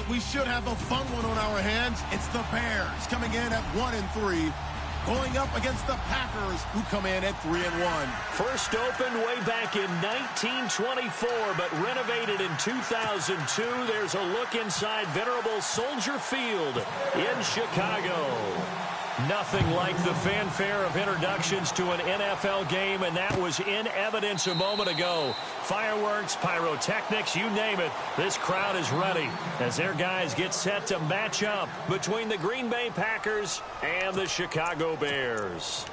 we should have a fun one on our hands. It's the Bears coming in at 1-3, going up against the Packers, who come in at 3-1. First opened way back in 1924, but renovated in 2002. There's a look inside venerable Soldier Field in Chicago. Nothing like the fanfare of introductions to an NFL game, and that was in evidence a moment ago. Fireworks, pyrotechnics, you name it. This crowd is ready as their guys get set to match up between the Green Bay Packers and the Chicago Bears.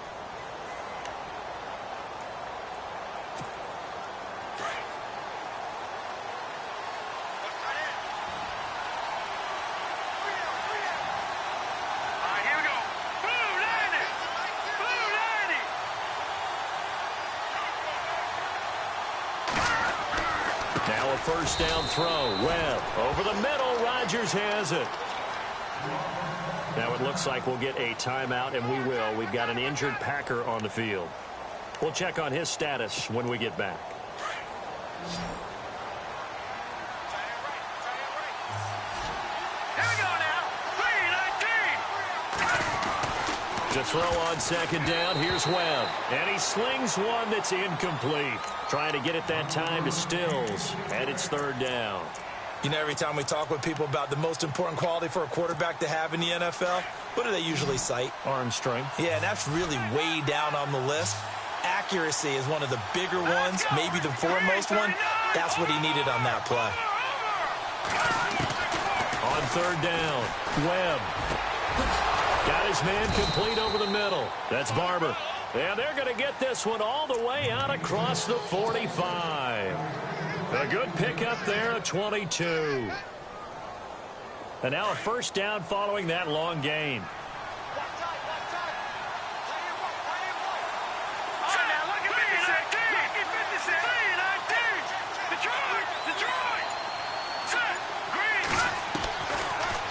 Now a first down throw. Webb over the middle. Rodgers has it. Now it looks like we'll get a timeout, and we will. We've got an injured Packer on the field. We'll check on his status when we get back. To throw on second down, here's Webb. And he slings one that's incomplete. Trying to get it that time to Stills. And it's third down. You know, every time we talk with people about the most important quality for a quarterback to have in the NFL, what do they usually cite? Arm strength. Yeah, and that's really way down on the list. Accuracy is one of the bigger ones, maybe the foremost one. That's what he needed on that play. On third down, Webb. Got his man complete over the middle. That's Barber. And they're going to get this one all the way out across the 45. A good pickup there at 22. And now a first down following that long gain.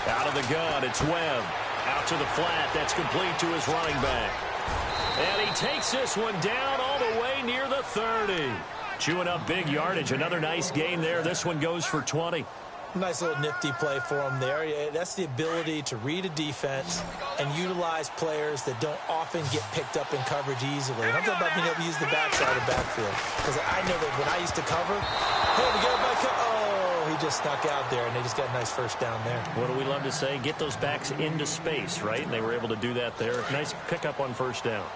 Out of the gun, it's Webb. Out to the flat. That's complete to his running back. And he takes this one down all the way near the 30. Chewing up big yardage. Another nice gain there. This one goes for 20. Nice little nifty play for him there. That's the ability to read a defense and utilize players that don't often get picked up in coverage easily. And I'm talking about being able to use the backside of backfield. Because I know that when I used to cover, hey, we get back. Oh, he just snuck out there, and they just got a nice first down there. What do we love to say? Get those backs into space, right? And they were able to do that there. Nice pickup on first down.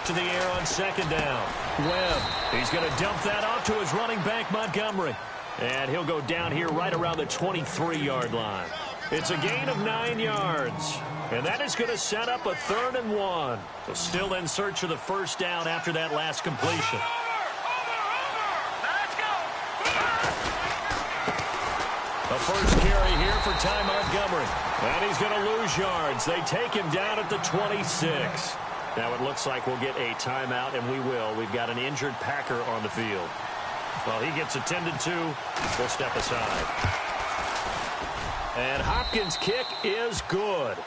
To the air on second down. Webb, he's going to dump that off to his running back, Montgomery. And he'll go down here right around the 23-yard line. It's a gain of 9 yards. And that is going to set up a 3rd and 1. So still in search of the first down after that last completion. A first carry here for Ty Montgomery. And he's going to lose yards. They take him down at the 26. Now it looks like we'll get a timeout, and we will. We've got an injured Packer on the field. Well, he gets attended to. We'll step aside. And Hopkins' kick is good.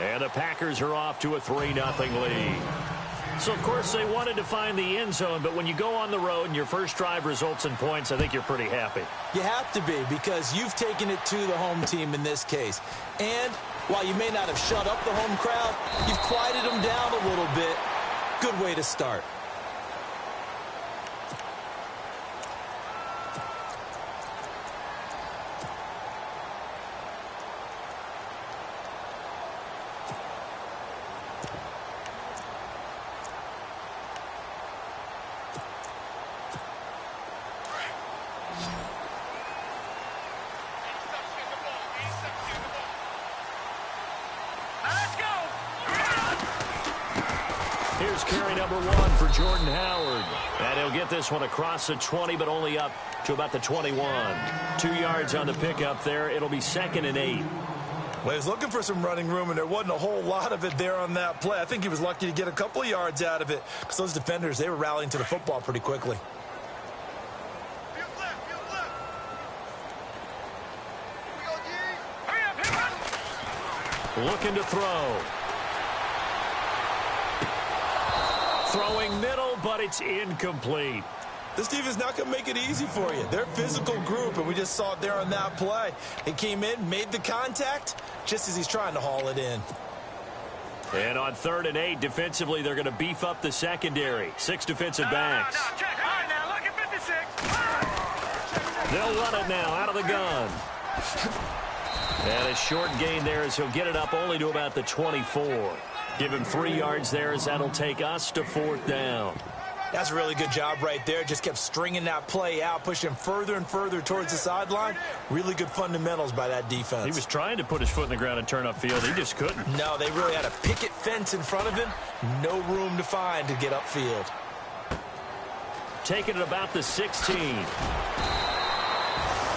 And the Packers are off to a 3-0 lead. So, of course, they wanted to find the end zone, but when you go on the road and your first drive results in points, I think you're pretty happy. You have to be, because you've taken it to the home team in this case. And while you may not have shut up the home crowd, you've quieted them down a little bit. Good way to start. Here's carry number 1 for Jordan Howard. And he'll get this one across the 20, but only up to about the 21. 2 yards on the pickup there. It'll be 2nd and 8. Well, he was looking for some running room, and there wasn't a whole lot of it there on that play. I think he was lucky to get a couple of yards out of it, because those defenders, they were rallying to the football pretty quickly. Looking to throw. Throwing middle, but it's incomplete. This defense is not going to make it easy for you. They're a physical group, and we just saw it there on that play. He came in, made the contact, just as he's trying to haul it in. And on 3rd and 8, defensively, they're going to beef up the secondary. 6 defensive backs. They'll run it now out of the gun. And a short gain there as he'll get it up only to about the 24. Give him 3 yards there as that'll take us to 4th down. That's a really good job right there. Just kept stringing that play out, pushing him further and further towards the sideline. Really good fundamentals by that defense. He was trying to put his foot in the ground and turn upfield. He just couldn't. No, they really had a picket fence in front of him. No room to find to get upfield. Taking it about the 16.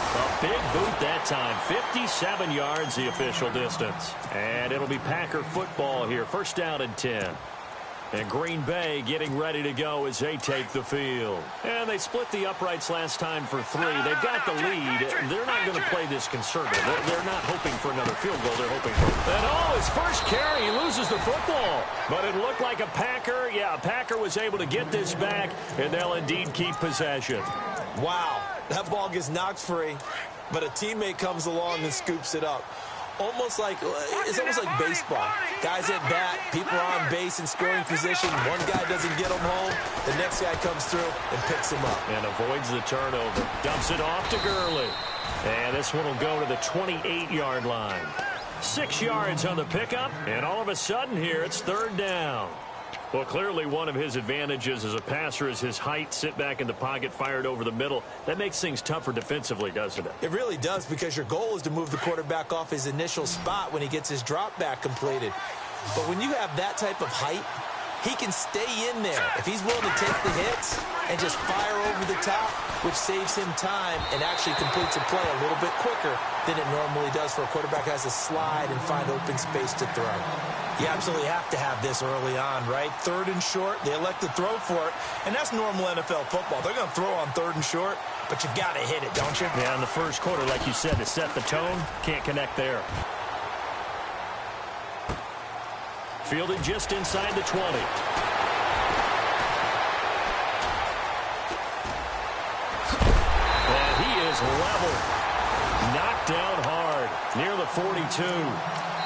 A big boot that time. 57 yards the official distance. And it'll be Packer football here. 1st down and 10. And Green Bay getting ready to go as they take the field. And they split the uprights last time for 3. They've got the lead. They're not going to play this conservative. They're not hoping for another field goal. They're hoping for... And his first carry, he loses the football. But it looked like a Packer. Yeah, a Packer was able to get this back, and they'll indeed keep possession. Wow, that ball gets knocked free, but a teammate comes along and scoops it up. It's almost like baseball. Guys at bat, people are on base in scoring position. One guy doesn't get them home. The next guy comes through and picks him up. And avoids the turnover. Dumps it off to Gurley. And this one will go to the 28-yard line. 6 yards on the pickup, and all of a sudden here it's 3rd down. Well, clearly one of his advantages as a passer is his height. Sit back in the pocket, fired over the middle. That makes things tougher defensively, doesn't it? It really does, because your goal is to move the quarterback off his initial spot when he gets his drop back completed. But when you have that type of height, he can stay in there if he's willing to take the hits and just fire over the top, which saves him time and actually completes a play a little bit quicker than it normally does for a quarterback who has to slide and find open space to throw. You absolutely have to have this early on, right? 3rd and short, they elect to throw for it, and that's normal NFL football. They're going to throw on 3rd and short, but you've got to hit it, don't you? Yeah, in the first quarter, like you said, to set the tone, can't connect there. Fielded just inside the 20. And he is level. Knocked down hard near the 42.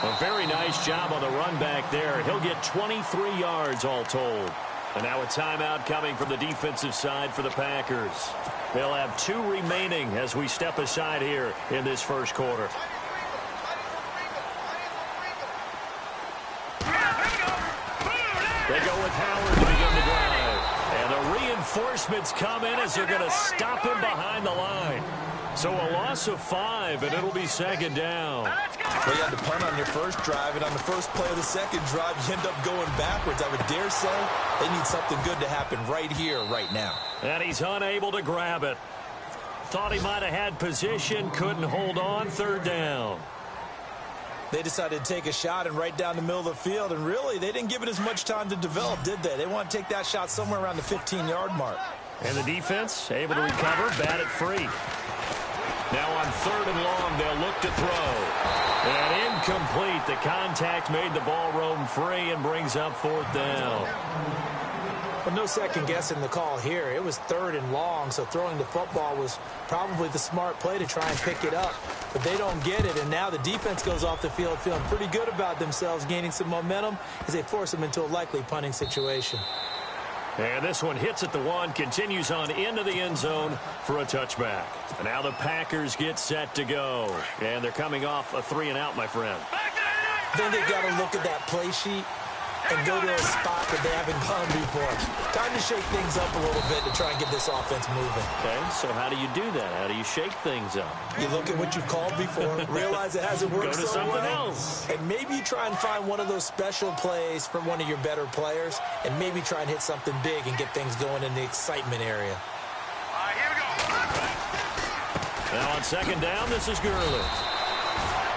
A very nice job on the run back there. He'll get 23 yards all told. And now a timeout coming from the defensive side for the Packers. They'll have 2 remaining as we step aside here in this first quarter. They go with Howard to begin the drive. And the reinforcements come in as they're going to stop him behind the line. So a loss of 5, and it'll be 2nd down. Well, you had to punt on your first drive, and on the first play of the second drive, you end up going backwards. I would dare say they need something good to happen right here, right now. And he's unable to grab it. Thought he might have had position, couldn't hold on. 3rd down. They decided to take a shot and right down the middle of the field, and really, they didn't give it as much time to develop, did they? They want to take that shot somewhere around the 15-yard mark. And the defense able to recover, bat it free. Now on 3rd and long, they'll look to throw. And incomplete. The contact made the ball roam free and brings up 4th down. Well, no second guessing the call here. It was 3rd and long, so throwing the football was probably the smart play to try and pick it up. But they don't get it, and now the defense goes off the field feeling pretty good about themselves, gaining some momentum as they force them into a likely punting situation. And this one hits at the 1, continues on into the end zone for a touchback. And now the Packers get set to go. And they're coming off a 3-and-out, my friend. Then they've got to look at that play sheet and go to a spot that they haven't gone before. Time to shake things up a little bit to try and get this offense moving. Okay, so how do you do that? How do you shake things up? You look at what you've called before, realize it hasn't worked so well. Go to something else. And maybe you try and find one of those special plays from one of your better players, and maybe try and hit something big and get things going in the excitement area. All right, here we go. Now on 2nd down, this is Gurley.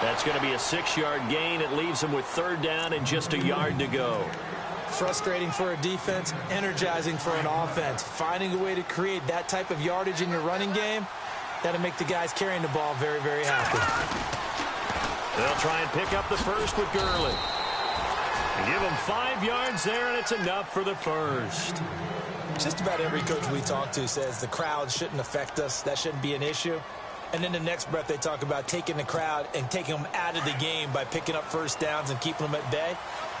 That's going to be a 6-yard gain. It leaves him with 3rd down and just a yard to go. Frustrating for a defense, energizing for an offense. Finding a way to create that type of yardage in your running game, that'll make the guys carrying the ball very, very happy. They'll try and pick up the first with Gurley. And give them 5 yards there, and it's enough for the first. Just about every coach we talk to says the crowd shouldn't affect us. That shouldn't be an issue. And in the next breath, they talk about taking the crowd and taking them out of the game by picking up first downs and keeping them at bay.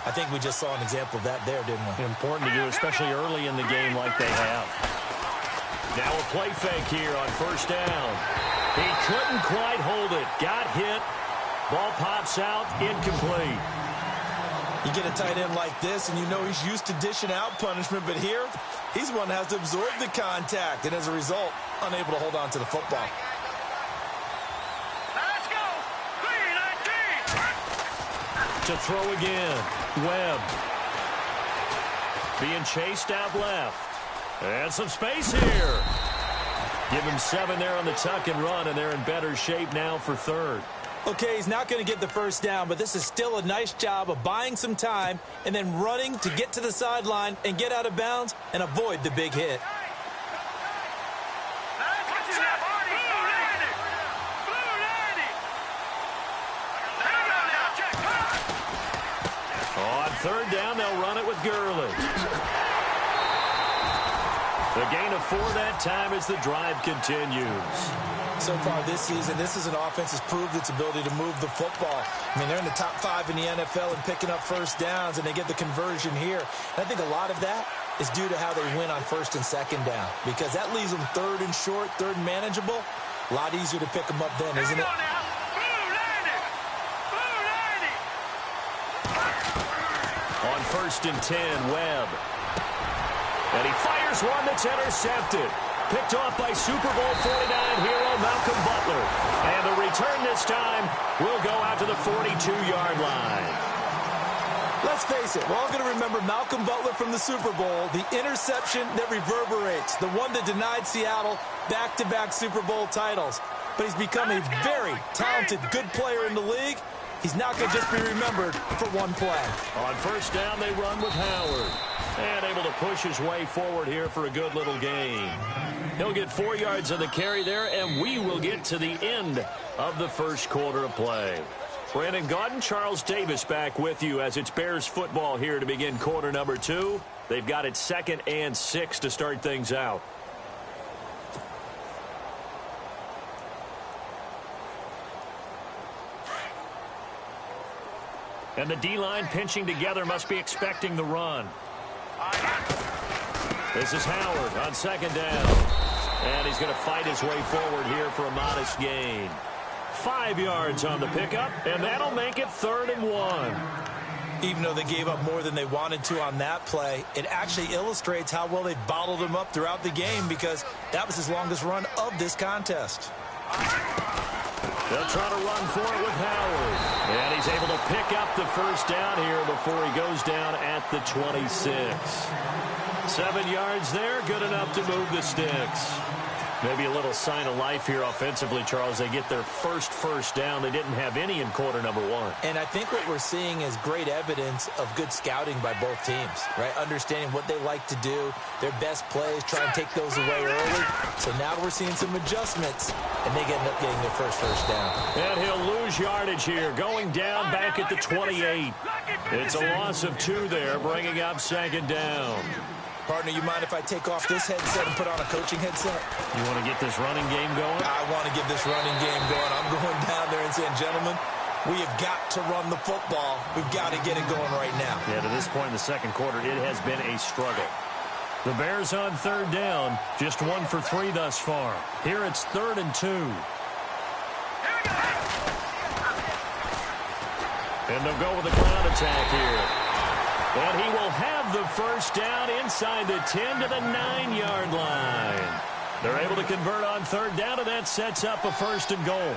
I think we just saw an example of that there, didn't we? Important to do, especially early in the game like they have. Now a play fake here on first down. He couldn't quite hold it. Got hit. Ball pops out. Incomplete. You get a tight end like this, and you know he's used to dishing out punishment, but here, he's the one that has to absorb the contact, and as a result, unable to hold on to the football. Let's go. 3-19. To throw again. Webb. Being chased out left. And some space here. Give him 7 there on the tuck and run, and they're in better shape now for third. Okay, he's not going to get the first down, but this is still a nice job of buying some time and then running to get to the sideline and get out of bounds and avoid the big hit. On third down, they'll run it with Gurley. The gain of 4 that time as the drive continues. So far this season, this is an offense that's proved its ability to move the football. I mean, they're in the top 5 in the NFL and picking up first downs, and they get the conversion here. And I think a lot of that is due to how they win on first and second down, because that leaves them third and short, third and manageable. A lot easier to pick them up then, isn't it? On first and 10, Webb. And he fires one that's intercepted. Picked off by Super Bowl 49 hero Malcolm Butler. And the return this time will go out to the 42-yard line. Let's face it, we're all going to remember Malcolm Butler from the Super Bowl, the interception that reverberates, the one that denied Seattle back-to-back Super Bowl titles. But he's become a very talented, good player in the league. He's not going to just be remembered for one play. On first down, they run with Howard. And able to push his way forward here for a good little gain. He'll get 4 yards on the carry there, and we will get to the end of the first quarter of play. Brandon Gaudin, Charles Davis back with you as it's Bears football here to begin quarter number 2. They've got it 2nd and 6 to start things out. And the D-line pinching together must be expecting the run. This is Howard on second down. And he's going to fight his way forward here for a modest gain. 5 yards on the pickup, and that'll make it 3rd and 1. Even though they gave up more than they wanted to on that play, it actually illustrates how well they bottled him up throughout the game, because that was his longest run of this contest. They'll try to run for it with Howard. And he's able to pick up the first down here before he goes down at the 26. 7 yards there, good enough to move the sticks. Maybe a little sign of life here offensively, Charles. They get their first down. They didn't have any in quarter number 1. And I think what we're seeing is great evidence of good scouting by both teams, right? Understanding what they like to do, their best plays, try and take those away early. So now we're seeing some adjustments, and they end up getting their first down. And he'll lose yardage here, going down back at the 28. It's a loss of 2 there, bringing up 2nd down. Partner, you mind if I take off this headset and put on a coaching headset? You want to get this running game going? I want to get this running game going. I'm going down there and saying, gentlemen, we have got to run the football. We've got to get it going right now. Yeah, to this point in the second quarter, it has been a struggle. The Bears on 3rd down, just 1 for 3 thus far. Here it's 3rd and 2. And they'll go with a ground attack here. And he will have the first down inside the 10 to the 9-yard line. They're able to convert on 3rd down, and that sets up a 1st and goal.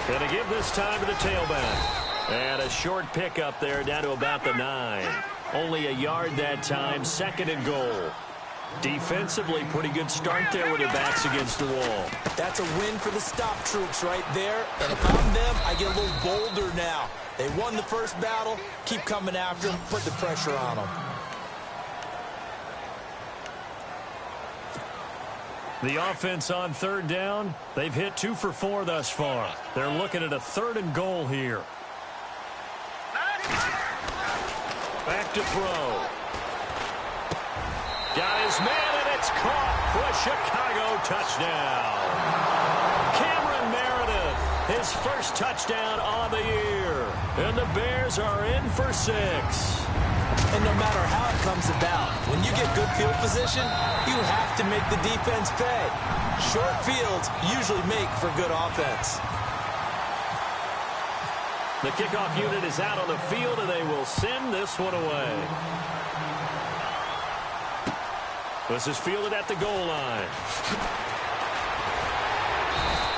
Going to give this time to the tailback. And a short pickup there down to about the 9. Only a yard that time, 2nd and goal. Defensively, pretty good start there with their backs against the wall. That's a win for the stop troops right there. And if I'm them, I get a little bolder now. They won the first battle. Keep coming after them. Put the pressure on them. The offense on third down, they've hit 2 for 4 thus far. They're looking at a 3rd and goal here. Back to throw. Got his man, and it's caught for a Chicago touchdown. Cameron Meredith, his first touchdown on the year. And the Bears are in for 6. And no matter how it comes about, when you get good field position, you have to make the defense pay. Short fields usually make for good offense. The kickoff unit is out on the field, and they will send this one away. This is fielded at the goal line.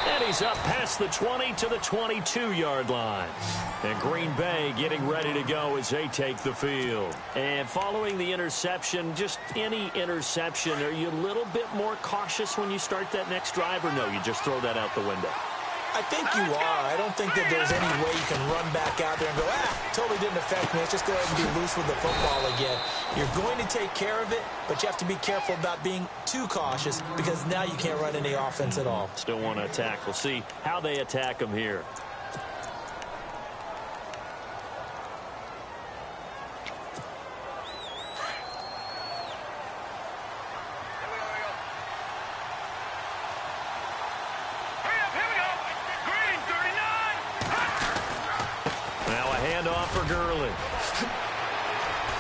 And he's up past the 20 to the 22-yard line. And Green Bay getting ready to go as they take the field. And following the interception, just any interception, are you a little bit more cautious when you start that next drive, or no, you just throw that out the window? I think you are. I don't think that there's any way you can run back out there and go, totally didn't affect me. Let's just go ahead and be loose with the football again. You're going to take care of it, but you have to be careful about being too cautious because now you can't run any offense at all. Still want to attack. We'll see how they attack them here.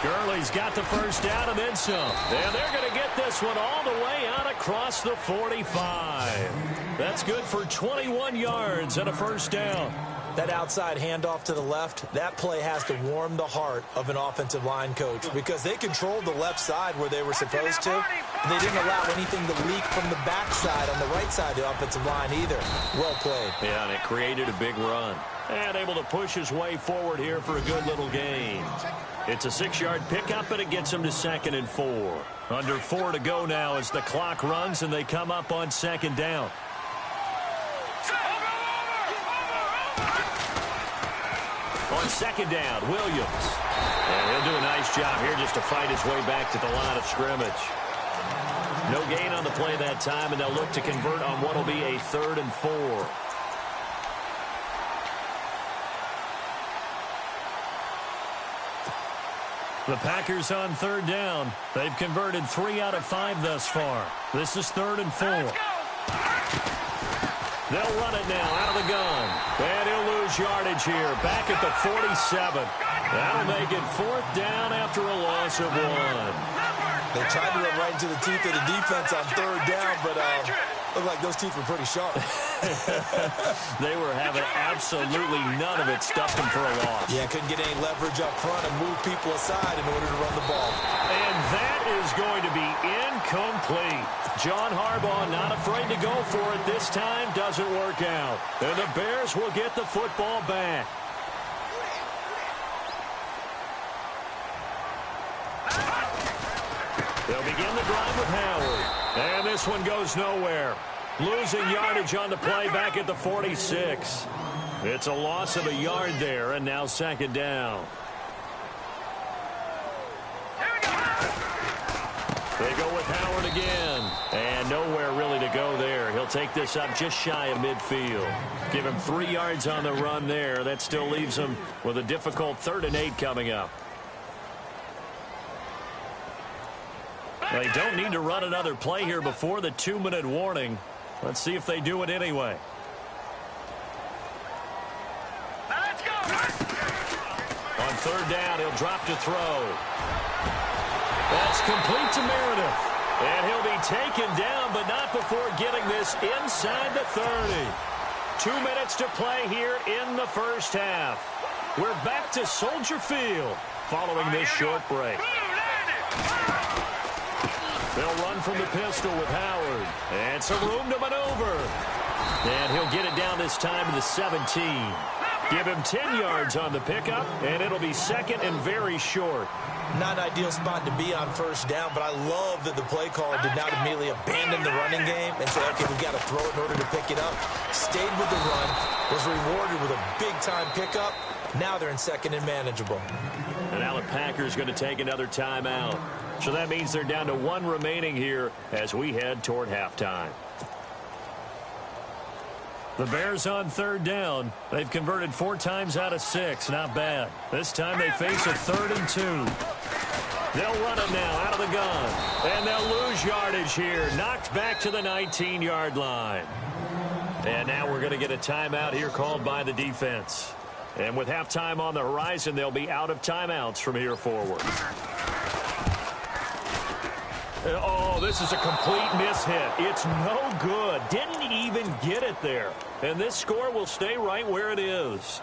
Gurley's got the first down and then some. And they're going to get this one all the way out across the 45. That's good for 21 yards and a first down. That outside handoff to the left, that play has to warm the heart of an offensive line coach because they controlled the left side where they were supposed to. And they didn't allow anything to leak from the backside on the right side of the offensive line either. Well played. Yeah, and it created a big run. And able to push his way forward here for a good little gain. It's a 6-yard pickup, and it gets him to 2nd and 4. Under 4 to go now as the clock runs, and they come up on 2nd down. On 2nd down, Williams. And he'll do a nice job here just to fight his way back to the line of scrimmage. No gain on the play that time, and they'll look to convert on what will be a 3rd and 4. The Packers on 3rd down. They've converted 3 out of 5 thus far. This is 3rd and 4. They'll run it now out of the gun. And he'll lose yardage here. Back at the 47. That'll make it 4th down after a loss of 1. They tried to run right into the teeth of the defense on 3rd down, but looked like those teeth were pretty sharp. They were having absolutely none of it, stuffed them for a loss. Yeah, couldn't get any leverage up front and move people aside in order to run the ball. And that is going to be incomplete. John Harbaugh not afraid to go for it this time. Doesn't work out. And the Bears will get the football back. They'll begin the drive with Howard. And this one goes nowhere. Losing yardage on the play back at the 46. It's a loss of a yard there, and now 2nd down. They go with Howard again. And nowhere really to go there. He'll take this up just shy of midfield. Give him 3 yards on the run there. That still leaves him with a difficult 3rd and 8 coming up. They don't need to run another play here before the 2-minute warning. Let's see if they do it anyway. Let's go. On 3rd down, he'll drop to throw. That's complete to Meredith. And he'll be taken down, but not before getting this inside the 30. 2 minutes to play here in the first half. We're back to Soldier Field following this short break. They'll run from the pistol with Howard. And some room to maneuver. And he'll get it down this time to the 17. Give him 10 yards on the pickup, and it'll be 2nd and very short. Not an ideal spot to be on 1st down, but I love that the play caller did not immediately abandon the running game and say, okay, we've got to throw it in order to pick it up. Stayed with the run, was rewarded with a big-time pickup. Now they're in 2nd and manageable. And now the Packers going to take another timeout. So that means they're down to 1 remaining here as we head toward halftime. The Bears on 3rd down. They've converted 4 times out of 6. Not bad. This time they face a 3rd and 2. They'll run it now out of the gun. And they'll lose yardage here. Knocked back to the 19-yard line. And now we're going to get a timeout here called by the defense. And with halftime on the horizon, they'll be out of timeouts from here forward. Oh, this is a complete mishit. It's no good. Didn't even get it there. And this score will stay right where it is.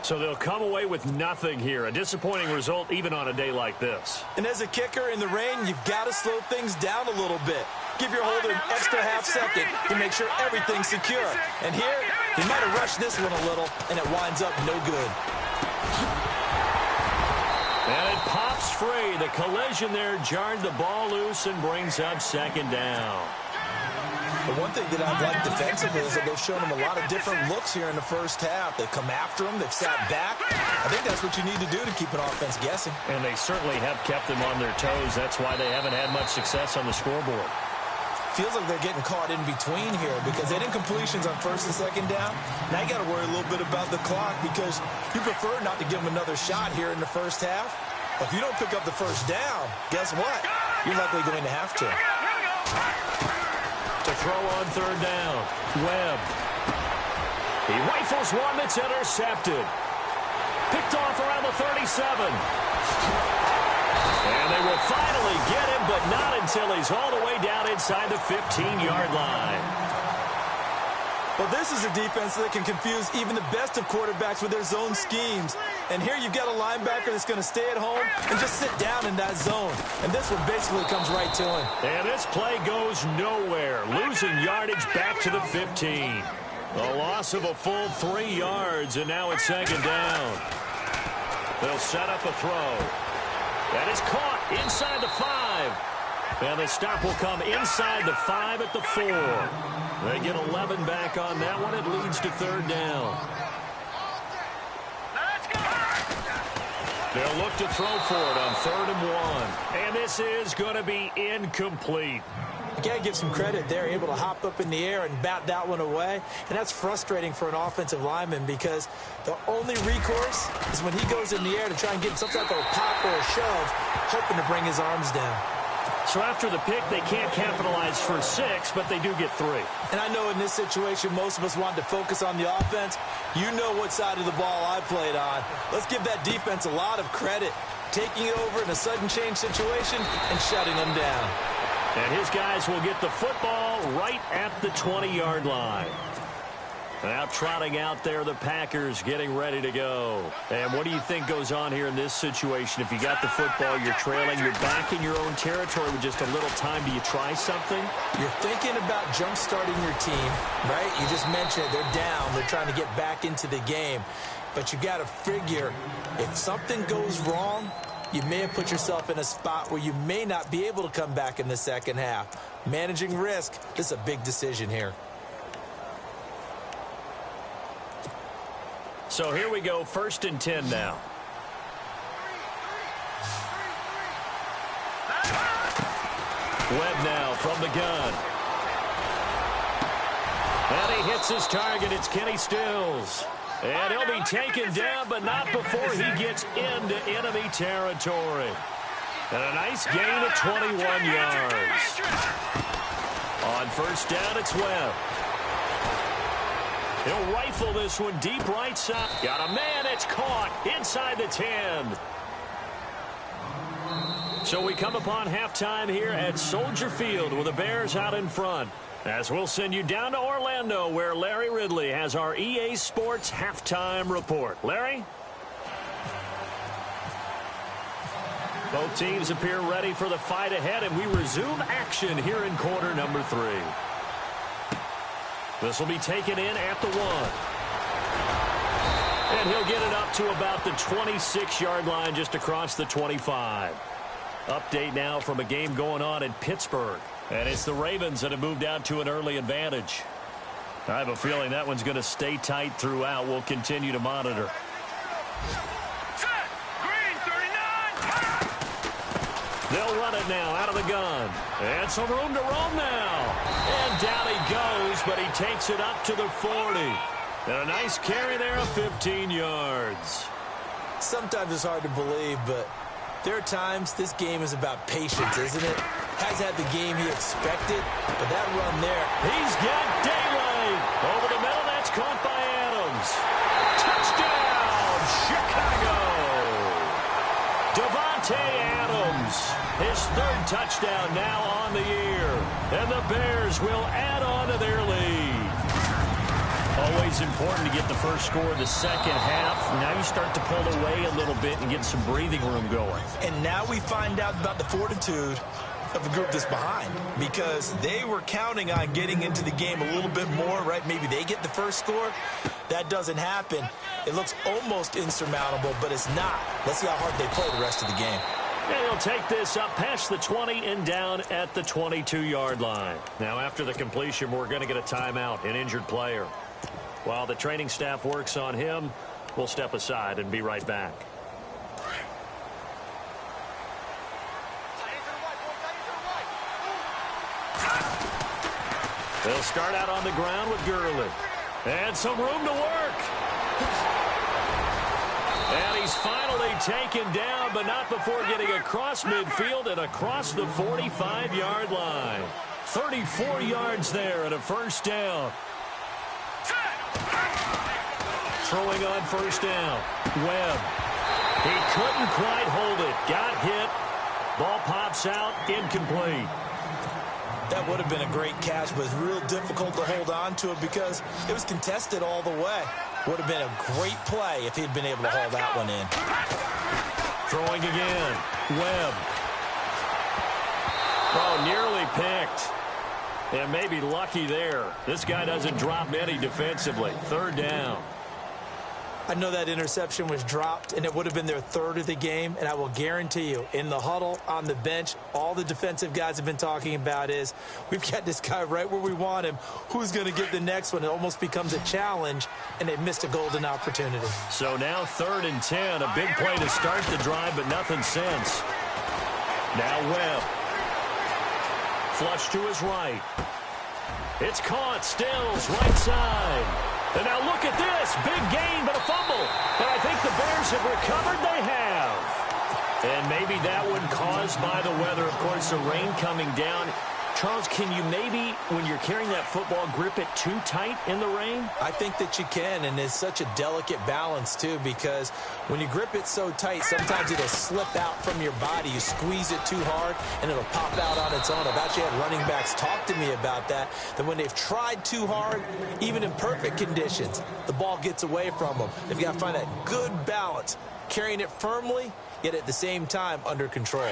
So they'll come away with nothing here. A disappointing result even on a day like this. And as a kicker in the rain, you've got to slow things down a little bit. Give your holder an extra half-second to make sure everything's secure. And here, he might have rushed this one a little, and it winds up no good. And it pops free. The collision there jarred the ball loose and brings up 2nd down. The one thing that I've liked defensively is that they've shown them a lot of different looks here in the first half. They've come after them. They've sat back. I think that's what you need to do to keep an offense guessing. And they certainly have kept them on their toes. That's why they haven't had much success on the scoreboard. Feels like they're getting caught in between here because they didn't completions on 1st and 2nd down. Now you got to worry a little bit about the clock because you prefer not to give them another shot here in the first half. But if you don't pick up the 1st down, guess what? You're likely going to have to. To throw on 3rd down, Webb. He rifles one that's intercepted. Picked off around the 37. And they will finally get him, but not until he's all the way down inside the 15-yard line. Well, this is a defense that can confuse even the best of quarterbacks with their zone schemes. And here you've got a linebacker that's going to stay at home and just sit down in that zone. And this one basically comes right to him. And this play goes nowhere, losing yardage back to the 15. A loss of a full 3 yards, and now it's 2nd down. They'll set up a throw. That is caught inside the 5. And the stop will come inside the 5 at the 4. They get 11 back on that one. It leads to 3rd down. They'll look to throw for it on 3rd and 1. And this is going to be incomplete. You got to give some credit. They're able to hop up in the air and bat that one away. And that's frustrating for an offensive lineman because the only recourse is when he goes in the air to try and get some type of a pop or a shove, hoping to bring his arms down. So after the pick, they can't capitalize for 6, but they do get 3. And I know in this situation, most of us want to focus on the offense. You know what side of the ball I played on. Let's give that defense a lot of credit, taking it over in a sudden change situation and shutting them down. And his guys will get the football right at the 20-yard line. Now trotting out there, the Packers getting ready to go. And what do you think goes on here in this situation? If you got the football, you're trailing, you're back in your own territory with just a little time. Do you try something? You're thinking about jump-starting your team, right? You just mentioned it. They're down. They're trying to get back into the game. But you got to figure if something goes wrong, you may have put yourself in a spot where you may not be able to come back in the second half. Managing risk, this is a big decision here. So here we go, 1st and 10 now. Webb now from the gun. And he hits his target. It's Kenny Stills. And he'll be taken down, but not before he gets into enemy territory. And a nice gain of 21 yards. On 1st down, it's Webb. He'll rifle this one deep right side. Got a man. It's caught inside the 10. So we come upon halftime here at Soldier Field with the Bears out in front. As we'll send you down to Orlando where Larry Ridley has our EA Sports halftime report. Larry? Both teams appear ready for the fight ahead, and we resume action here in quarter number 3. This will be taken in at the 1. And he'll get it up to about the 26-yard line just across the 25. Update now from a game going on in Pittsburgh. And it's the Ravens that have moved out to an early advantage. I have a feeling that one's going to stay tight throughout. We'll continue to monitor. They'll run it now out of the gun. And some room to roam now. And down he goes, but he takes it up to the 40. And a nice carry there of 15 yards. Sometimes it's hard to believe, but there are times this game is about patience, isn't it? Has had the game he expected, but that run there. He's got daylight. Over the middle, that's caught by Adams. Touchdown, Chicago. Davante Adams, his third touchdown now on the year. And the Bears will add on to their lead. Always important to get the first score of the second half. Now you start to pull away a little bit and get some breathing room going. And now we find out about the fortitude of a group that's behind, because they were counting on getting into the game a little bit more, right? Maybe they get the first score. That doesn't happen. It looks almost insurmountable, but it's not. Let's see how hard they play the rest of the game. And he'll take this up past the 20 and down at the 22-yard line. Now, after the completion, we're going to get a timeout, an injured player. While the training staff works on him, we'll step aside and be right back. They'll start out on the ground with Gurley. And some room to work. And he's finally taken down, but not before getting across midfield and across the 45-yard line. 34 yards there and a first down. Throwing on first down. Webb. He couldn't quite hold it. Got hit. Ball pops out. Incomplete. That would have been a great catch, but it's real difficult to hold on to it because it was contested all the way. Would have been a great play if he'd been able to haul that one in. Throwing again. Webb. Oh, nearly picked. And maybe lucky there. This guy doesn't drop many defensively. Third down. I know that interception was dropped, and it would have been their third of the game, and I will guarantee you, in the huddle, on the bench, all the defensive guys have been talking about is, we've got this guy right where we want him. Who's going to get the next one? It almost becomes a challenge, and they've missed a golden opportunity. So now 3rd and 10, a big play to start the drive, but nothing since. Now Webb. Flush to his right. It's caught. Stills, right side. And now look at this. Big gain, but a fumble. And I think the Bears have recovered. They have. And maybe that one caused by the weather. Of course, the rain coming down. Charles, can you maybe, when you're carrying that football, grip it too tight in the rain? I think that you can, and it's such a delicate balance, too, because when you grip it so tight, sometimes it'll slip out from your body. You squeeze it too hard, and it'll pop out on its own. I've actually had running backs talk to me about that when they've tried too hard, even in perfect conditions, the ball gets away from them. They've got to find that good balance, carrying it firmly, yet at the same time under control.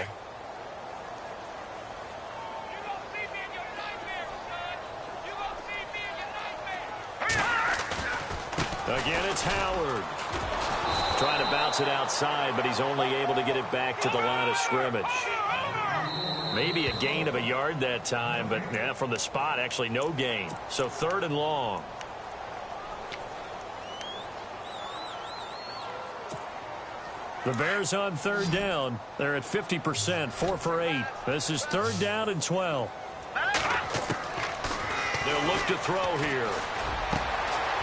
Again, it's Howard. Trying to bounce it outside, but he's only able to get it back to the line of scrimmage. Maybe a gain of a yard that time, but yeah, from the spot, actually no gain. So 3rd and long. The Bears on 3rd down. They're at 50%, 4 for 8. This is 3rd down and 12. They'll look to throw here.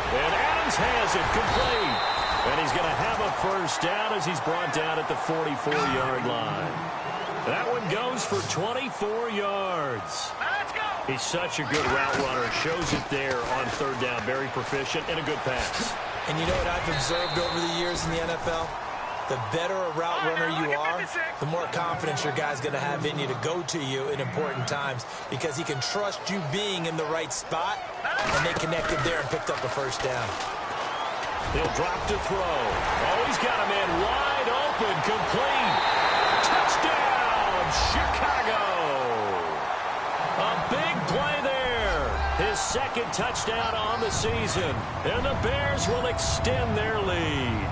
And Adams has it complete. And he's going to have a first down as he's brought down at the 44-yard line. That one goes for 24 yards. He's such a good route runner. Shows it there on 3rd down. Very proficient and a good pass. And you know what I've observed over the years in the NFL? The better a route runner you are, the more confidence your guy's going to have in you to go to you in important times because he can trust you being in the right spot, and they connected there and picked up a first down. He'll drop to throw. Oh, he's got a man wide open, complete. Touchdown, Chicago. A big play there. His 2nd touchdown on the season, and the Bears will extend their lead.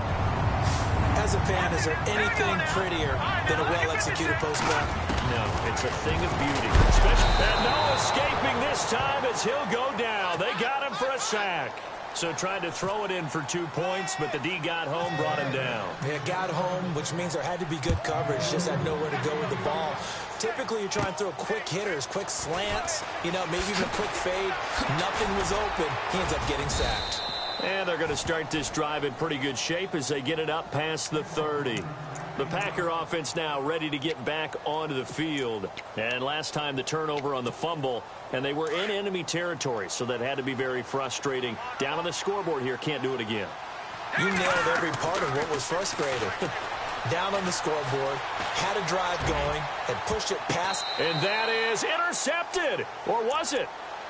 As a fan, is there anything prettier than a well-executed postcard? No, it's a thing of beauty. And no escaping this time as he'll go down. They got him for a sack. So tried to throw it in for 2 points, but the D got home, brought him down. Yeah, got home, which means there had to be good coverage. Just had nowhere to go with the ball. Typically, you're trying to throw quick hitters, quick slants, maybe even a quick fade. Nothing was open. He ends up getting sacked. And they're going to start this drive in pretty good shape as they get it up past the 30. The Packer offense now ready to get back onto the field. And last time the turnover on the fumble, and they were in enemy territory, so that had to be very frustrating. Down on the scoreboard here, can't do it again. You nailed every part of what was frustrating. Down on the scoreboard, had a drive going, and pushed it past. And that is intercepted. Or was it?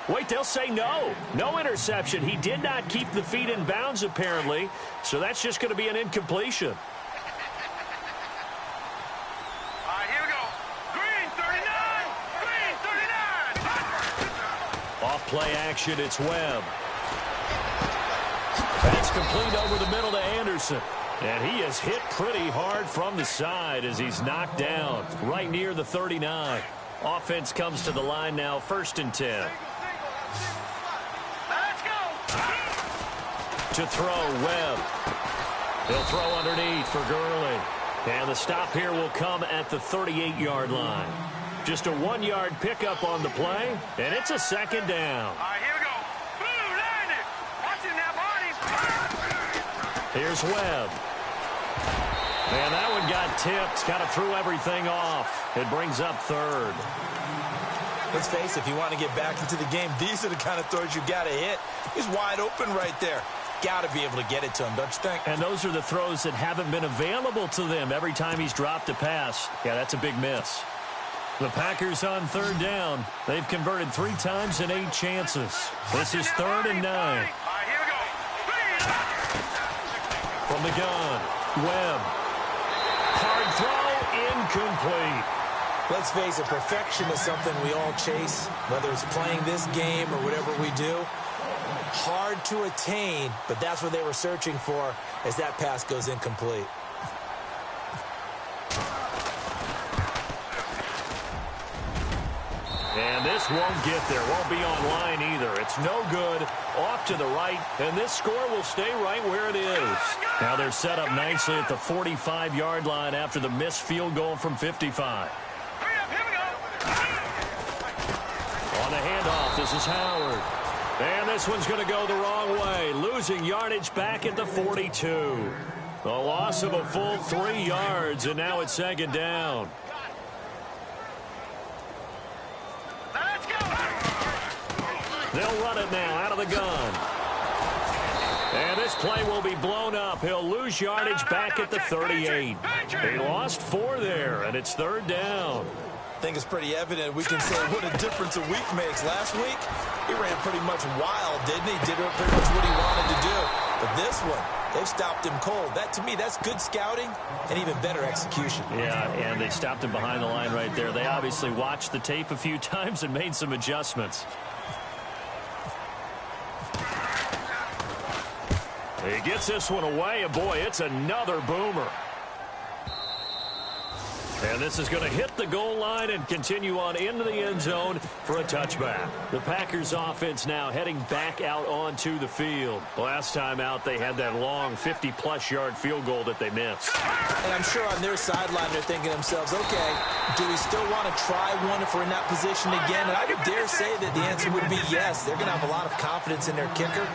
Wait, they'll say no. No interception. He did not keep the feet in bounds, apparently. So that's just going to be an incompletion. Off-play action, it's Webb. That's complete over the middle to Anderson. And he is hit pretty hard from the side as he's knocked down right near the 39. Offense comes to the line now, 1st and 10. Let's go. To throw, Webb. He'll throw underneath for Gurley. And the stop here will come at the 38-yard line. Just a 1-yard pickup on the play, and it's a 2nd down. All right, here we go. Blue, land it. Watch it now, body. Here's Webb. And that one got tipped, kind of threw everything off. It brings up 3rd. Let's face it, if you want to get back into the game, these are the kind of throws you got to hit. He's wide open right there. Got to be able to get it to him, don't you think? And those are the throws that haven't been available to them every time he's dropped a pass. Yeah, that's a big miss. The Packers on 3rd down. They've converted 3 times in 8 chances. This is 3rd and 9. All right, here we go. From the gun, Webb. Hard throw, incomplete. Let's face it, perfection is something we all chase, whether it's playing this game or whatever we do. Hard to attain, but that's what they were searching for as that pass goes incomplete. And this won't get there, won't be online either. It's no good, off to the right, and this score will stay right where it is. Now they're set up nicely at the 45-yard line after the missed field goal from 55. On the handoff, this is Howard. And this one's going to go the wrong way, losing yardage back at the 42. A loss of a full 3 yards, and now it's 2nd down. They'll run it now out of the gun. And this play will be blown up. He'll lose yardage back at the 38. They lost 4 there, and it's 3rd down. I think it's pretty evident. We can say what a difference a week makes. Last week, he ran pretty much wild, didn't he? Did pretty much what he wanted to do. But this one, they've stopped him cold. That, to me, that's good scouting and even better execution. Yeah, and they stopped him behind the line right there. They obviously watched the tape a few times and made some adjustments. He gets this one away, and boy, it's another boomer. And this is going to hit the goal line and continue on into the end zone for a touchback. The Packers offense now heading back out onto the field. Last time out, they had that long 50-plus yard field goal that they missed. And I'm sure on their sideline they're thinking to themselves, okay, do we still want to try one if we're in that position again? And I would dare say that the answer would be yes. They're going to have a lot of confidence in their kicker.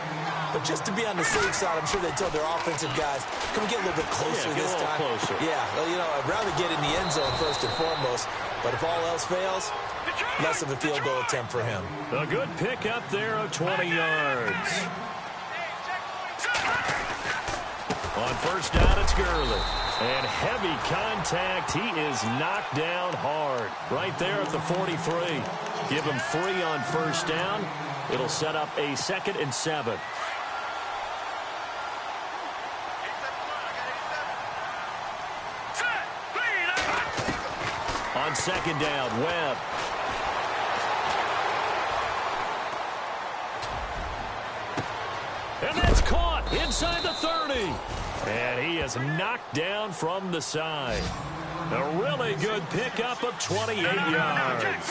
But just to be on the safe side, I'm sure they told their offensive guys, can we get a little bit closer this time? Closer. Yeah, well, I'd rather get in the end zone first and foremost. But if all else fails, less of a field goal attempt for him. A good pickup there of 20 yards. On 1st down, it's Gurley. And heavy contact. He is knocked down hard. Right there at the 43. Give him 3 on 1st down. It'll set up a 2nd and 7. On 2nd down, Webb. And that's caught inside the 30. And he is knocked down from the side. A really good pickup of 28 yards.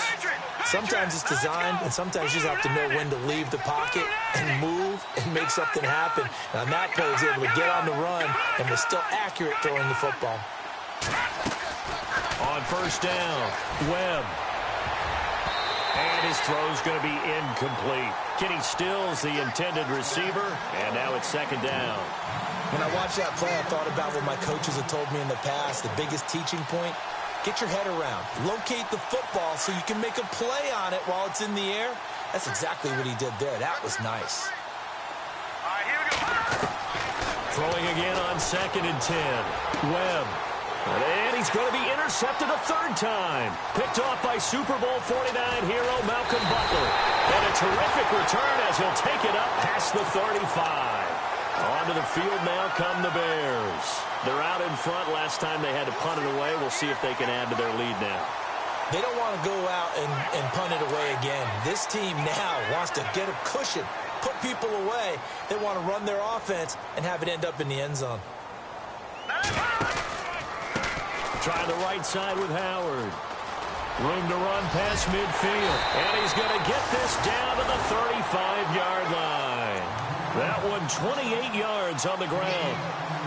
Sometimes it's designed, and sometimes you just have to know when to leave the pocket and move and make something happen. And on that play, he was able to get on the run and was still accurate throwing the football. On first down, Webb. And his throw's going to be incomplete. Kenny Stills, the intended receiver, and now it's second down. When I watched that play, I thought about what my coaches have told me in the past. The biggest teaching point, get your head around. Locate the football so you can make a play on it while it's in the air. That's exactly what he did there. That was nice. All right, here we go. Throwing again on 2nd and 10. Webb. And he's going to be intercepted a third time. Picked off by Super Bowl 49 hero Malcolm Butler. And a terrific return as he'll take it up past the 35. Onto the field now come the Bears. They're out in front. Last time they had to punt it away. We'll see if they can add to their lead now. They don't want to go out and punt it away again. This team now wants to get a cushion, put people away. They want to run their offense and have it end up in the end zone. Try the right side with Howard. Room to run past midfield. And he's going to get this down to the 35-yard line. That one 28 yards on the ground.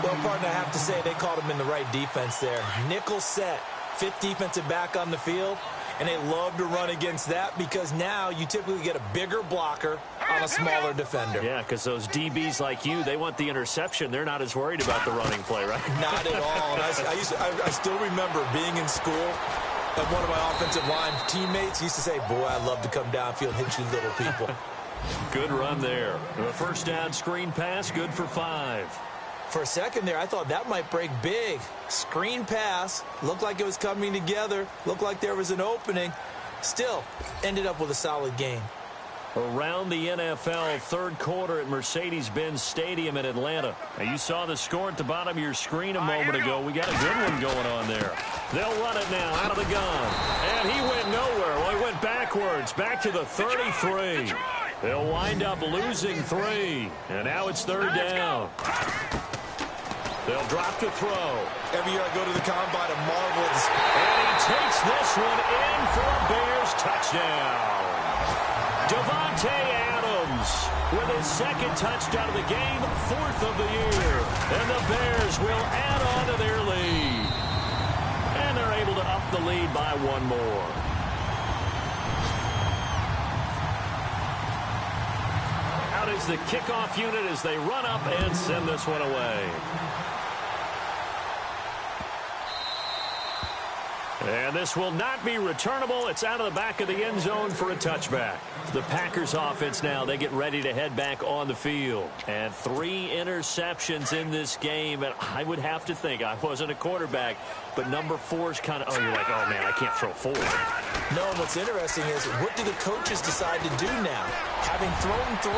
Well, partner, I have to say they called him in the right defense there. Nickel set, 5th defensive back on the field, and they love to run against that because now you typically get a bigger blocker on a smaller defender. Yeah, because those DBs like you, they want the interception. They're not as worried about the running play, right? Not at all. And I still remember being in school, and one of my offensive line teammates used to say, boy, I love to come downfield and hit you little people. Good run there. The first down screen pass, good for 5. For a second there, I thought that might break big. Screen pass, looked like it was coming together, looked like there was an opening. Still, ended up with a solid game. Around the NFL, third quarter at Mercedes-Benz Stadium in Atlanta. Now, you saw the score at the bottom of your screen a moment ago. We got a good one going on there. They'll run it now out of the gun. And he went nowhere. Well, he went backwards, back to the 33. They'll wind up losing 3. And now it's third down. They'll drop to throw. Every year I go to the combine, I marvel at this. And he takes this one in for a Bears touchdown. Devontae Adams with his 2nd touchdown of the game, 4th of the year. And the Bears will add on to their lead. And they're able to up the lead by 1 more. Out is the kickoff unit as they run up and send this one away. And this will not be returnable. It's out of the back of the end zone for a touchback. The Packers offense now, they get ready to head back on the field. And 3 interceptions in this game. And I would have to think, I wasn't a quarterback, but number 4 is kind of, oh, you're like, oh, man, I can't throw 4. No, and what's interesting is, what do the coaches decide to do now? Having thrown 3,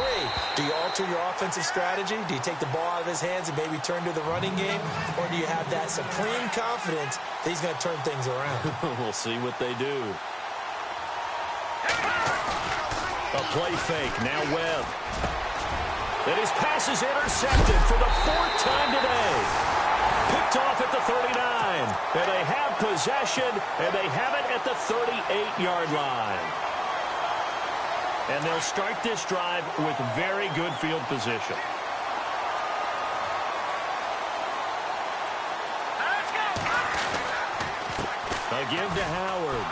do you alter your offensive strategy? Do you take the ball out of his hands and maybe turn to the running game? Or do you have that supreme confidence that he's going to turn things around? We'll see what they do. A play fake. Now Webb. And his pass is intercepted for the 4th time today. Picked off at the 39. And they have possession, and they have it at the 38-yard line. And they'll start this drive with very good field position. A give to Howard.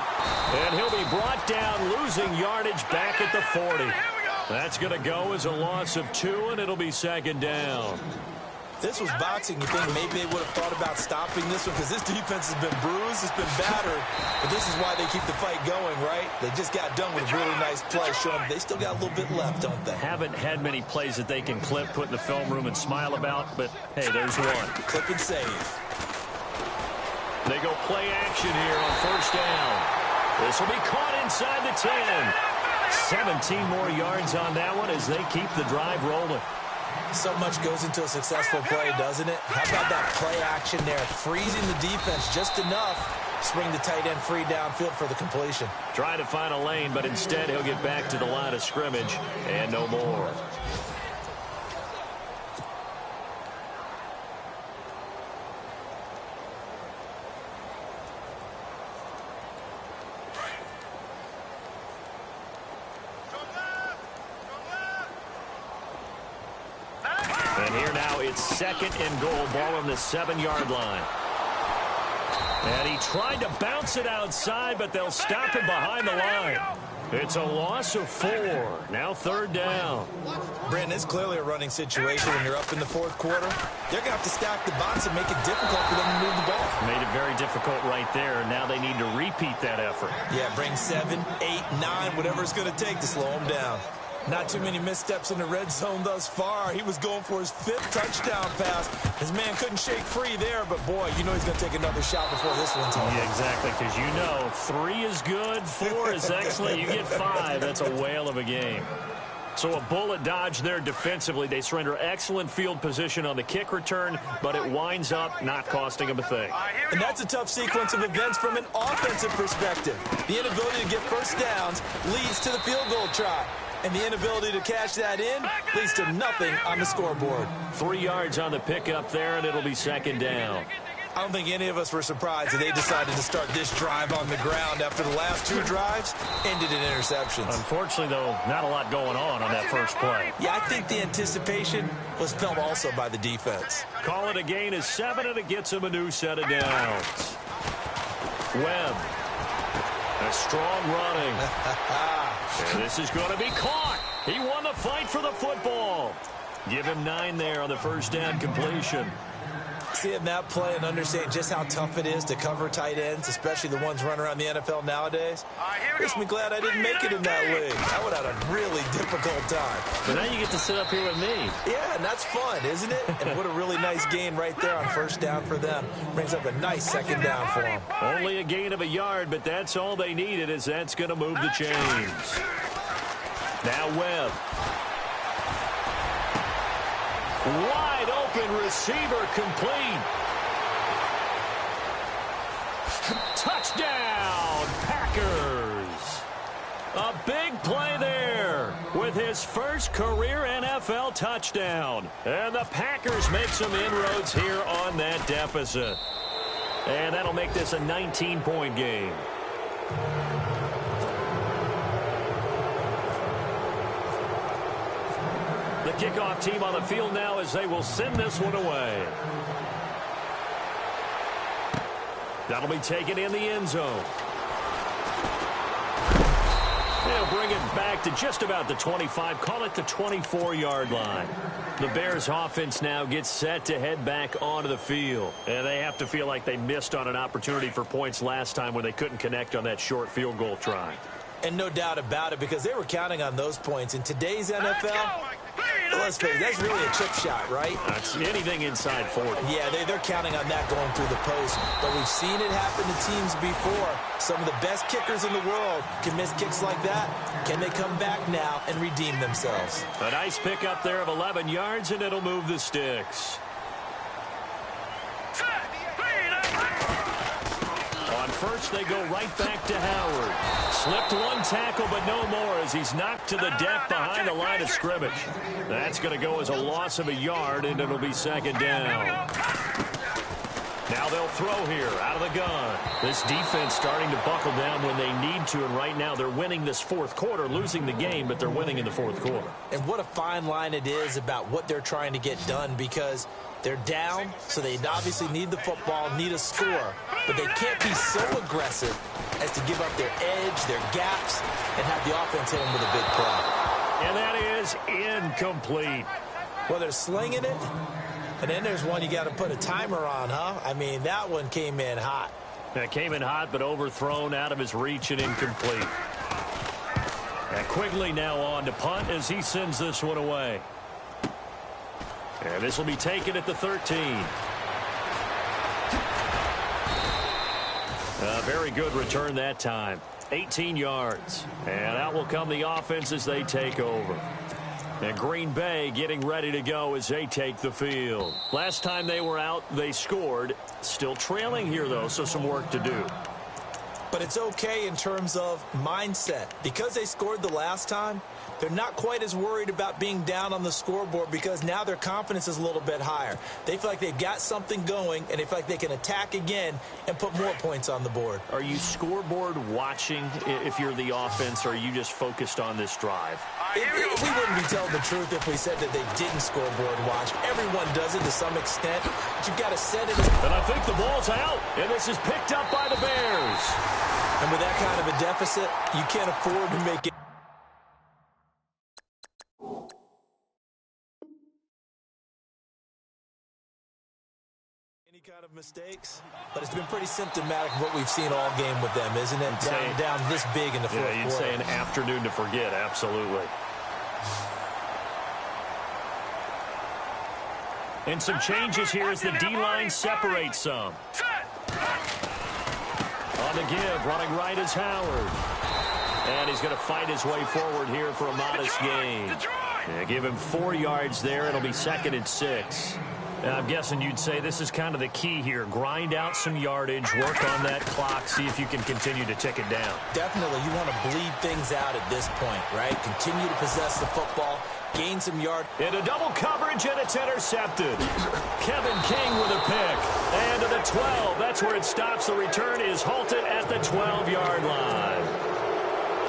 And he'll be brought down, losing yardage back at the 40. That's going to go as a loss of 2, and it'll be 2nd down. This was boxing. You think maybe they would have thought about stopping this one because this defense has been bruised, it's been battered. But this is why they keep the fight going, right? They just got done with a really nice play, showing they still got a little bit left, don't they? Haven't had many plays that they can clip, put in the film room, and smile about. But, hey, there's one. Clip and save. They go play action here on first down. This will be caught inside the 10. 17 more yards on that one as they keep the drive rolling. So much goes into a successful play, doesn't it? How about that play action there? Freezing the defense just enough to swing the tight end free downfield for the completion. Trying to find a lane, but instead he'll get back to the line of scrimmage and no more. now it's 2nd and goal. Ball on the 7-yard line. And he tried to bounce it outside, but they'll stop him behind the line. It's a loss of 4. Now 3rd down. Brandon, it's clearly a running situation when you're up in the 4th quarter. They're going to have to stack the box and make it difficult for them to move the ball. Made it very difficult right there. Now they need to repeat that effort. Yeah, bring 7, 8, 9, whatever it's going to take to slow them down. Not too many missteps in the red zone thus far. He was going for his 5th touchdown pass. His man couldn't shake free there, but boy, you know he's going to take another shot before this one's over. Yeah, exactly, because you know 3 is good, 4 is excellent. You get 5. That's a whale of a game. So a bullet dodge there defensively. They surrender excellent field position on the kick return, but it winds up not costing them a thing. And that's a tough sequence of events from an offensive perspective. The inability to get first downs leads to the field goal try. And the inability to cash that in leads to nothing on the scoreboard. 3 yards on the pickup there, and it'll be 2nd down. I don't think any of us were surprised that they decided to start this drive on the ground after the last 2 drives ended in interceptions. Unfortunately, though, not a lot going on that first play. Yeah, I think the anticipation was felt also by the defense. Call it a gain of 7, and it gets him a new set of downs. Webb. A strong running. And this is going to be caught. He won the fight for the football. Give him 9 there on the first down completion. Seeing that play and understanding just how tough it is to cover tight ends, especially the ones running around the NFL nowadays, makes me glad I didn't make it in that league. I would have had a really difficult time. But now you get to sit up here with me. Yeah, and that's fun, isn't it? And what a really nice gain right there on first down for them. Brings up a nice 2nd down for them. Only a gain of a yard, but that's all they needed, as that's going to move the chains. Now Webb. Wide open receiver complete. Touchdown, Packers. A big play there with his first career NFL touchdown. And the Packers make some inroads here on that deficit. And that'll make this a 19-point game. The kickoff team on the field now as they will send this one away. That'll be taken in the end zone. They'll bring it back to just about the 25, call it the 24-yard line. The Bears offense now gets set to head back onto the field. And they have to feel like they missed on an opportunity for points last time when they couldn't connect on that short field goal try. And no doubt about it, because they were counting on those points. In today's NFL, let's face it, that's really a chip shot, right? That's anything inside 40. Yeah, they're counting on that going through the post. But we've seen it happen to teams before. Some of the best kickers in the world can miss kicks like that. Can they come back now and redeem themselves? A nice pickup there of 11 yards, and it'll move the sticks. On first, they go right back to Howard. Slipped one tackle, but no more as he's knocked to the deck behind the line of scrimmage. That's going to go as a loss of a yard, and it'll be 2nd down. Now they'll throw here out of the gun. This defense starting to buckle down when they need to, and right now they're winning this 4th quarter, losing the game, but they're winning in the 4th quarter. And what a fine line it is about what they're trying to get done, because they're down, so they obviously need the football, need a score, but they can't be so aggressive as to give up their edge, their gaps, and have the offense hit them with a big play. And that is incomplete. Well, they're slinging it, and then there's one you got to put a timer on, huh? I mean, that one came in hot. That came in hot, but overthrown, out of his reach, and incomplete. And Quigley now on to punt as he sends this one away. And this will be taken at the 13. A very good return that time. 18 yards. And out will come the offense as they take over. And Green Bay getting ready to go as they take the field. Last time they were out, they scored. Still trailing here, though, so some work to do. But it's okay in terms of mindset. Because they scored the last time, they're not quite as worried about being down on the scoreboard because now their confidence is a little bit higher. They feel like they've got something going, and they feel like they can attack again and put more points on the board. Are you scoreboard watching if you're the offense, or are you just focused on this drive? We wouldn't be telling the truth if we said that they didn't scoreboard watch. Everyone does it to some extent, but you've got to set it. And I think the ball's out, and this is picked up by the Bears. And with that kind of a deficit, you can't afford to make it. Any kind of mistakes, but it's been pretty symptomatic of what we've seen all game with them, isn't it? Down this big in the fourth quarter. You'd say an afternoon to forget, absolutely. And some changes here as the D-line separates some. On the give, running right is Howard. And he's going to fight his way forward here for a modest gain. Yeah, give him 4 yards there. It'll be 2nd and 6. And I'm guessing you'd say this is kind of the key here. Grind out some yardage, work on that clock, see if you can continue to tick it down. Definitely, you want to bleed things out at this point, right? Continue to possess the football, gain some yard. Into double coverage, and it's intercepted. Kevin King with a pick. And to the 12. That's where it stops. The return is halted at the 12-yard line.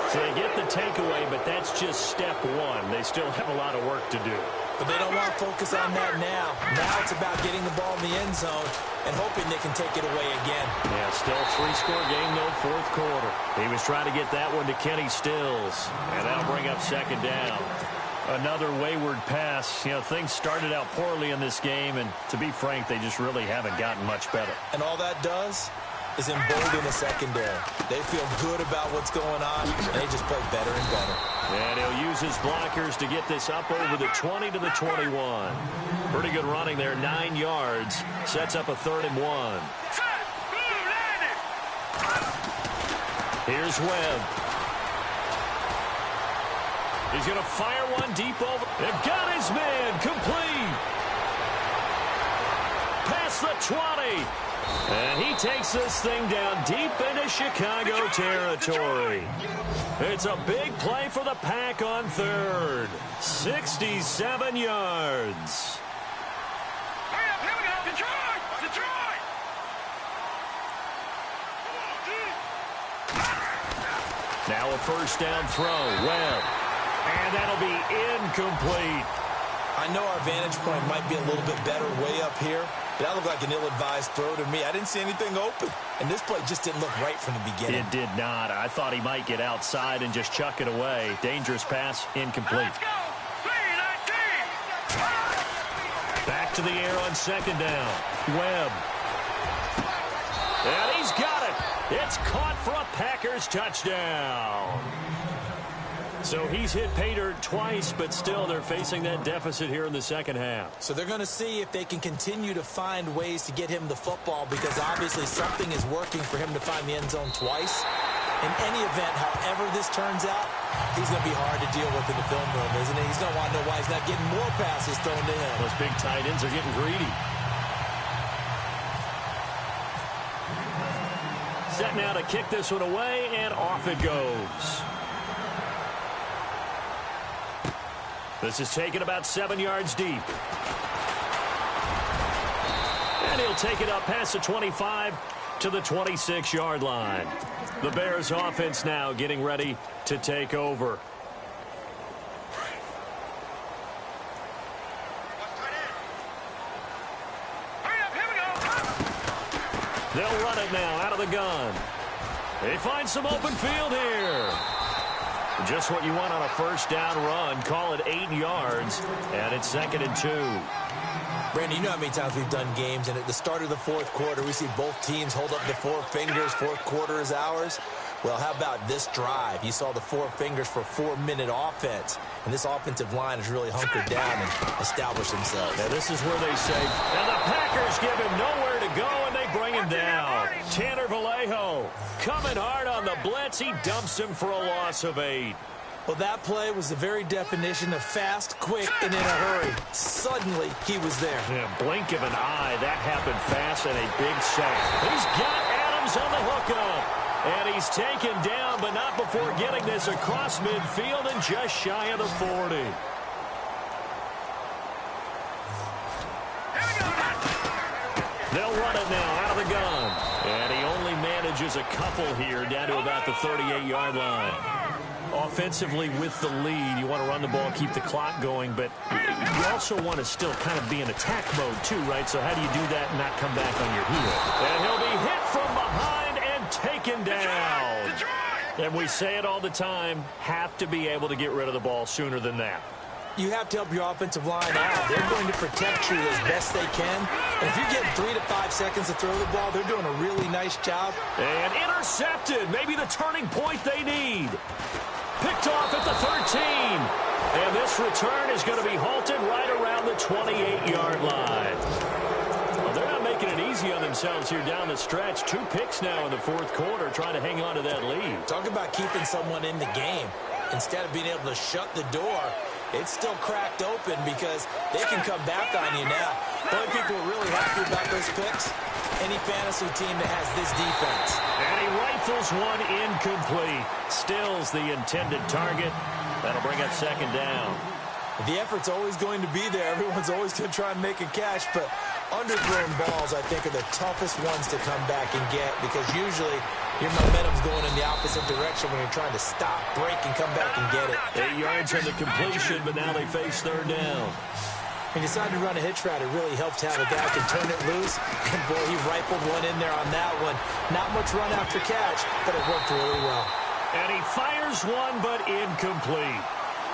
So they get the takeaway, but that's just step one. They still have a lot of work to do. But they don't want to focus on that now. Now it's about getting the ball in the end zone and hoping they can take it away again. Yeah, still 3-score game, though, fourth quarter. He was trying to get that one to Kenny Stills, and that'll bring up 2nd down. Another wayward pass. You know, things started out poorly in this game, and to be frank, they just really haven't gotten much better. And all that does is embolden the secondary. They feel good about what's going on, and they just play better and better. And he'll use his blockers to get this up over the 20 to the 21. Pretty good running there, 9 yards. Sets up a 3rd and 1. Here's Webb. He's going to fire one deep over. They've got his man complete. Past the 20. And he takes this thing down deep into Chicago territory. It's a big play for the Pack on 3rd. 67 yards. Hurry up, here we go. Detroit! Detroit! Now a 1st down throw. Webb. And that'll be incomplete. I know our vantage point might be a little bit better way up here, but that looked like an ill-advised throw to me. I didn't see anything open, and this play just didn't look right from the beginning. It did not. I thought he might get outside and just chuck it away. Dangerous pass, incomplete. Let's go! 3-19! Back to the air on 2nd down. Webb. And he's got it. It's caught for a Packers touchdown. So he's hit pay dirt twice, but still they're facing that deficit here in the 2nd half. So they're going to see if they can continue to find ways to get him the football, because obviously something is working for him to find the end zone twice. In any event, however this turns out, he's going to be hard to deal with in the film room, isn't he? He's going to want to know why he's not getting more passes thrown to him. Those big tight ends are getting greedy. Set now to kick this one away, and off it goes. This is taken about 7 yards deep. And he'll take it up past the 25 to the 26-yard line. The Bears offense now getting ready to take over. Hurry up, here we go! They'll run it now out of the gun. They find some open field here. Just what you want on a 1st down run. Call it 8 yards, and it's 2nd and 2. Brandon, you know how many times we've done games, and at the start of the fourth quarter, we see both teams hold up the 4 fingers. Fourth quarter is ours. Well, how about this drive? You saw the 4 fingers for 4-minute offense, and this offensive line has really hunkered down and established themselves. Now, this is where they say, and the Packers give him nowhere to go, and they bring him down. Tanner Vallejo coming hard on the blitz. He dumps him for a loss of 8. Well, that play was the very definition of fast, quick, and in a hurry. Suddenly, he was there. Yeah, blink of an eye. That happened fast and a big sack. He's got Adams on the hookup. And he's taken down, but not before getting this across midfield and just shy of the 40. They'll run it now out of the gun. And he only manages a couple here down to about the 38-yard line. Offensively with the lead, you want to run the ball, keep the clock going, but you also want to still kind of be in attack mode too, right? So how do you do that and not come back on your heel? And he'll be hit from behind and taken down. And we say it all the time, have to be able to get rid of the ball sooner than that. You have to help your offensive line out. They're going to protect you as best they can. And if you're getting 3 to 5 seconds to throw the ball, they're doing a really nice job. And intercepted. Maybe the turning point they need. Picked off at the 13. And this return is going to be halted right around the 28-yard line. Well, they're not making it easy on themselves here down the stretch. 2 picks now in the fourth quarter, trying to hang on to that lead. Talk about keeping someone in the game. Instead of being able to shut the door, it's still cracked open because they can come back on you now. The only people who are really happy about those picks, any fantasy team that has this defense. And he rifles one incomplete. Stills the intended target. That'll bring up second down. The effort's always going to be there. Everyone's always going to try and make a catch, but underthrown balls, I think, are the toughest ones to come back and get because usually your momentum's going in the opposite direction when you're trying to stop, break, and come back and get it. 8 yards on the completion, but now they face third down. When you decide to run a hitch route, it really helps to have a guy who can turn it loose. And, boy, he rifled one in there on that one. Not much run after catch, but it worked really well. And he fires one, but incomplete.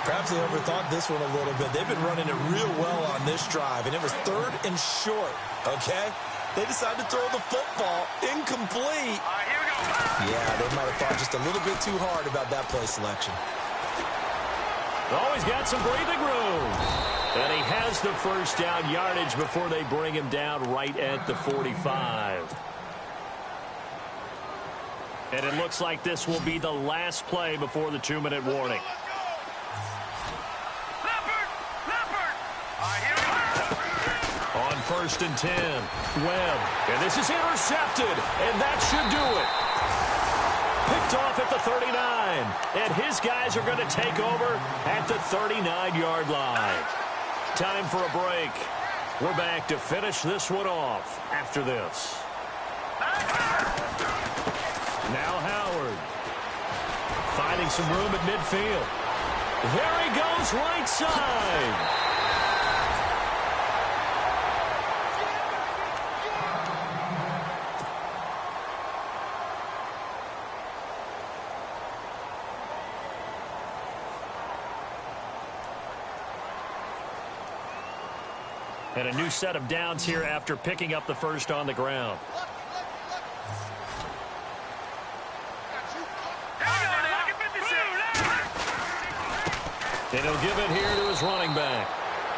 Perhaps they overthought this one a little bit. They've been running it real well on this drive, and it was 3rd and short, okay? They decided to throw the football incomplete. Here we go. Yeah, they might have thought just a little bit too hard about that play selection. Always got some breathing room. And he has the first down yardage before they bring him down right at the 45. And it looks like this will be the last play before the 2-minute warning. On 1st and 10, Webb. And this is intercepted, and that should do it. Picked off at the 39, and his guys are going to take over at the 39-yard line. Time for a break. We're back to finish this one off after this. Now Howard. Finding some room at midfield. There he goes, right side. And a new set of downs here after picking up the first on the ground. And he'll give it here to his running back.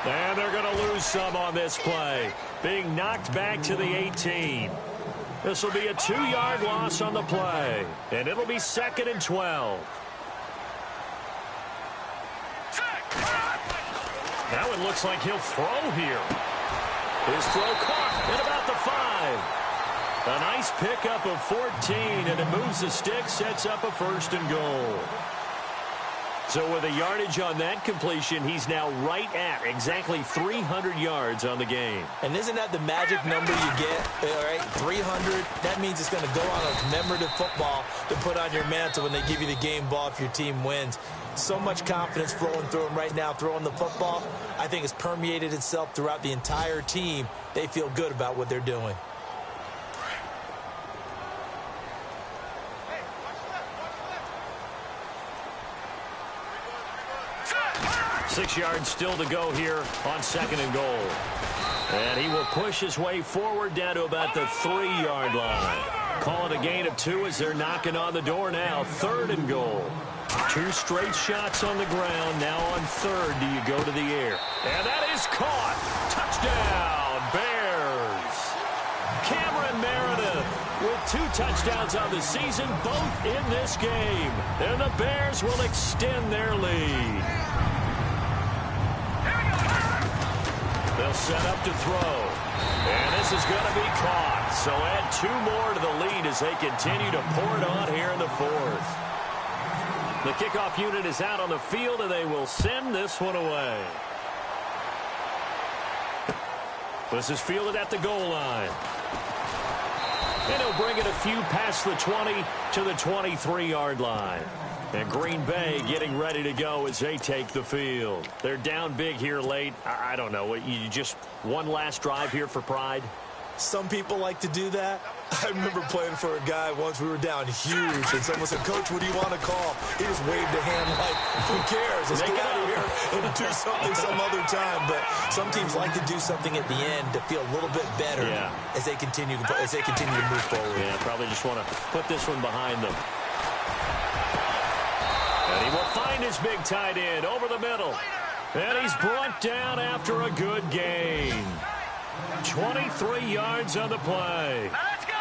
And they're going to lose some on this play. Being knocked back to the 18. This will be a 2-yard loss on the play. And it'll be 2nd and 12. Now it looks like he'll throw here. His throw caught at about the 5. A nice pickup of 14, and it moves the stick, sets up a 1st and goal. So with a yardage on that completion, he's now right at exactly 300 yards on the game. And isn't that the magic number you get? All right, 300. That means it's going to go on a commemorative football to put on your mantle when they give you the game ball if your team wins. So much confidence flowing through him right now, throwing the football. I think it's permeated itself throughout the entire team. They feel good about what they're doing. Six yards still to go here on 2nd and goal. And he will push his way forward down to about the 3-yard line. Call it a gain of 2 as they're knocking on the door now. 3rd and goal. 2 straight shots on the ground. Now on 3rd, do you go to the air? And that is caught. Touchdown, Bears. Cameron Meredith with 2 touchdowns on the season, both in this game. And the Bears will extend their lead. They'll set up to throw. And this is going to be caught. So add 2 more to the lead as they continue to pour it on here in the 4th. The kickoff unit is out on the field, and they will send this one away. This is fielded at the goal line. And he'll bring it a few past the 20 to the 23-yard line. And Green Bay getting ready to go as they take the field. They're down big here late. I don't know. You just one last drive here for pride? Some people like to do that. I remember playing for a guy once. We were down huge, and someone said, "Coach, what do you want to call?" He just waved a hand like, "Who cares? Let's get out of here and do something some other time." But some teams like to do something at the end to feel a little bit better as they continue to move forward. Yeah, probably just want to put this one behind them. And he will find his big tight end over the middle. And he's brought down after a good gain. 23 yards on the play. Let's go.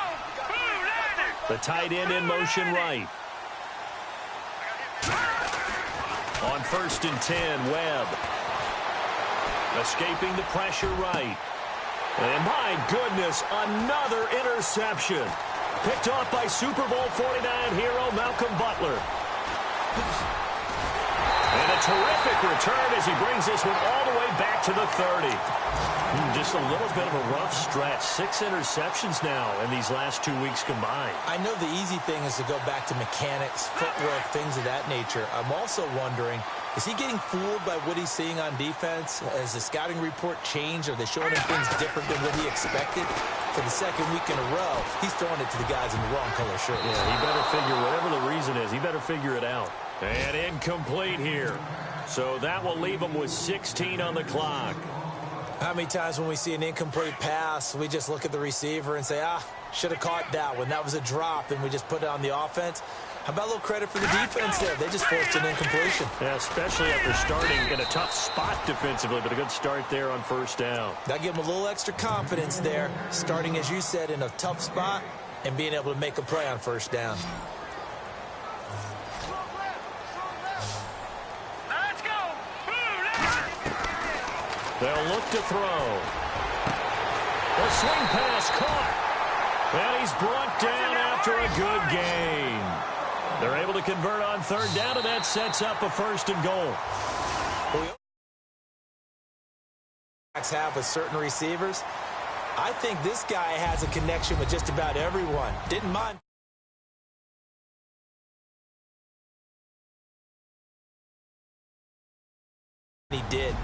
The tight end in motion right. On 1st and 10, Webb. Escaping the pressure right. And my goodness, another interception. Picked off by Super Bowl 49 hero Malcolm Butler. And a terrific return as he brings this one all the way back to the 30. Just a little bit of a rough stretch. 6 interceptions now in these last 2 weeks combined. I know the easy thing is to go back to mechanics, footwork, things of that nature. I'm also wondering, is he getting fooled by what he's seeing on defense? Has the scouting report changed? Are they showing him things different than what he expected? For the second week in a row, he's throwing it to the guys in the wrong color shirts. Yeah, he better figure, whatever the reason is, he better figure it out. And incomplete here. So that will leave him with 16 on the clock. How many times when we see an incomplete pass, we just look at the receiver and say, should have caught that one. That was a drop, and we just put it on the offense. How about a little credit for the defense there? They just forced an incompletion. Yeah, especially after starting in a tough spot defensively, but a good start there on 1st down. That give them a little extra confidence there, starting, as you said, in a tough spot and being able to make a play on 1st down. Let's go. They'll look to throw. The swing pass caught. And he's brought down after a good gain. They're able to convert on 3rd down, and that sets up a 1st and goal. Have with certain receivers. I think this guy has a connection with just about everyone. Didn't mind. He did.